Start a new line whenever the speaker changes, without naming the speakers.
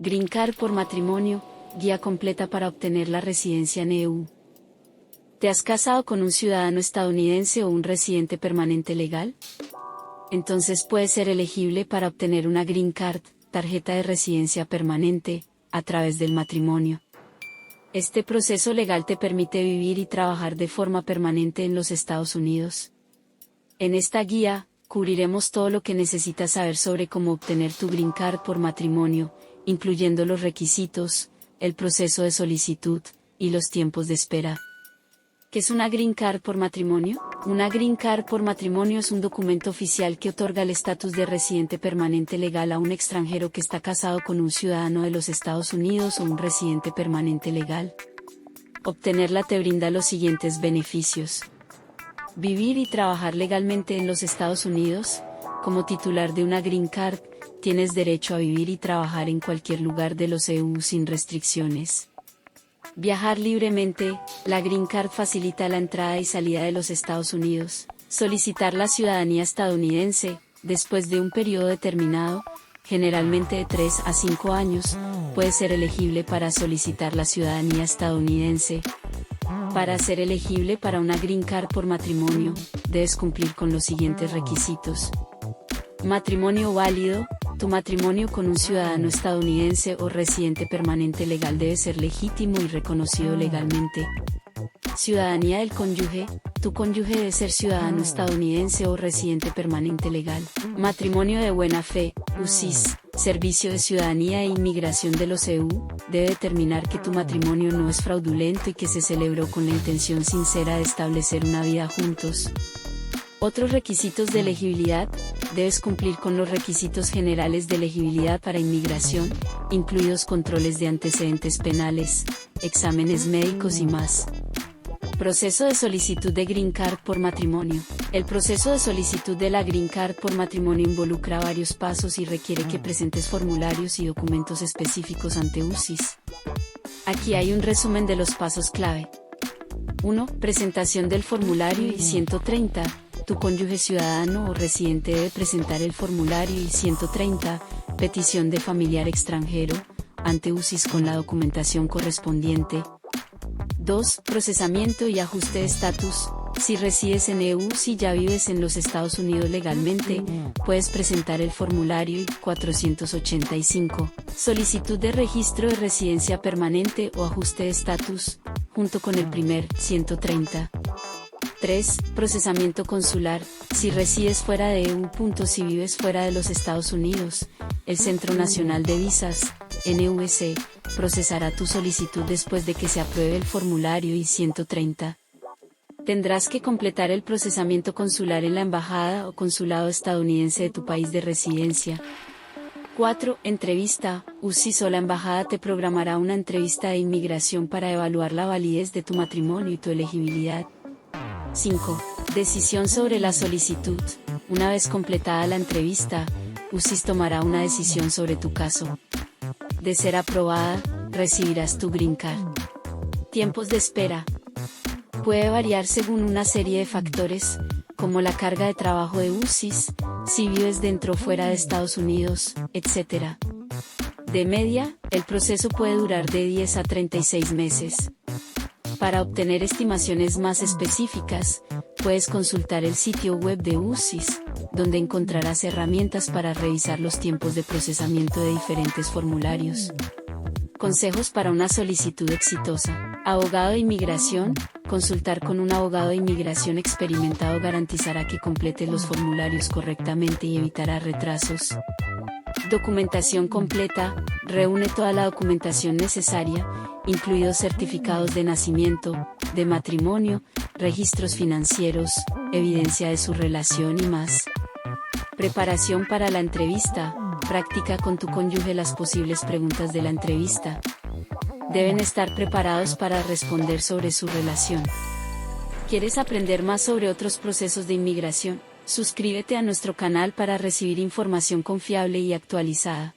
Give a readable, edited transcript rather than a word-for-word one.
Green Card por matrimonio, guía completa para obtener la residencia en EU. ¿Te has casado con un ciudadano estadounidense o un residente permanente legal? Entonces puedes ser elegible para obtener una Green Card, tarjeta de residencia permanente, a través del matrimonio. Este proceso legal te permite vivir y trabajar de forma permanente en los Estados Unidos. En esta guía, cubriremos todo lo que necesitas saber sobre cómo obtener tu Green Card por matrimonio, incluyendo los requisitos, el proceso de solicitud, y los tiempos de espera. ¿Qué es una Green Card por matrimonio? Una Green Card por matrimonio es un documento oficial que otorga el estatus de residente permanente legal a un extranjero que está casado con un ciudadano de los Estados Unidos o un residente permanente legal. Obtenerla te brinda los siguientes beneficios. Vivir y trabajar legalmente en los Estados Unidos. Como titular de una Green Card, tienes derecho a vivir y trabajar en cualquier lugar de los EU sin restricciones. Viajar libremente. La Green Card facilita la entrada y salida de los Estados Unidos. Solicitar la ciudadanía estadounidense, después de un periodo determinado, generalmente de 3 a 5 años, puedes ser elegible para solicitar la ciudadanía estadounidense. Para ser elegible para una Green Card por matrimonio, debes cumplir con los siguientes requisitos. Matrimonio válido. Tu matrimonio con un ciudadano estadounidense o residente permanente legal debe ser legítimo y reconocido legalmente. Ciudadanía del cónyuge. Tu cónyuge debe ser ciudadano estadounidense o residente permanente legal. Matrimonio de buena fe. USCIS, Servicio de Ciudadanía e Inmigración de los EU, debe determinar que tu matrimonio no es fraudulento y que se celebró con la intención sincera de establecer una vida juntos. Otros requisitos de elegibilidad. Debes cumplir con los requisitos generales de elegibilidad para inmigración, incluidos controles de antecedentes penales, exámenes médicos y más. Proceso de solicitud de Green Card por matrimonio. El proceso de solicitud de la Green Card por matrimonio involucra varios pasos y requiere que presentes formularios y documentos específicos ante USCIS. Aquí hay un resumen de los pasos clave. 1. Presentación del formulario I-130. Tu cónyuge ciudadano o residente debe presentar el formulario I-130, petición de familiar extranjero, ante USCIS con la documentación correspondiente. 2. Procesamiento y ajuste de estatus. Si resides en EU, si ya vives en los Estados Unidos legalmente, puedes presentar el formulario I-485, solicitud de registro de residencia permanente o ajuste de estatus, junto con el primer 130. 3. Procesamiento consular. Si resides fuera de EU. Si vives fuera de los Estados Unidos, el Centro Nacional de Visas, NVC, procesará tu solicitud después de que se apruebe el formulario I-130. Tendrás que completar el procesamiento consular en la embajada o consulado estadounidense de tu país de residencia. 4. Entrevista. USCIS o la embajada te programará una entrevista de inmigración para evaluar la validez de tu matrimonio y tu elegibilidad. 5. Decisión sobre la solicitud. Una vez completada la entrevista, USCIS tomará una decisión sobre tu caso. De ser aprobada, recibirás tu Green Card. Tiempos de espera. Puede variar según una serie de factores, como la carga de trabajo de USCIS, si vives dentro o fuera de Estados Unidos, etc. De media, el proceso puede durar de 10 a 36 meses. Para obtener estimaciones más específicas, puedes consultar el sitio web de USCIS, donde encontrarás herramientas para revisar los tiempos de procesamiento de diferentes formularios. Consejos para una solicitud exitosa. Abogado de inmigración. Consultar con un abogado de inmigración experimentado garantizará que completes los formularios correctamente y evitará retrasos. Documentación completa. Reúne toda la documentación necesaria, incluidos certificados de nacimiento, de matrimonio, registros financieros, evidencia de su relación y más. Preparación para la entrevista. Practica con tu cónyuge las posibles preguntas de la entrevista. Deben estar preparados para responder sobre su relación. ¿Quieres aprender más sobre otros procesos de inmigración? Suscríbete a nuestro canal para recibir información confiable y actualizada.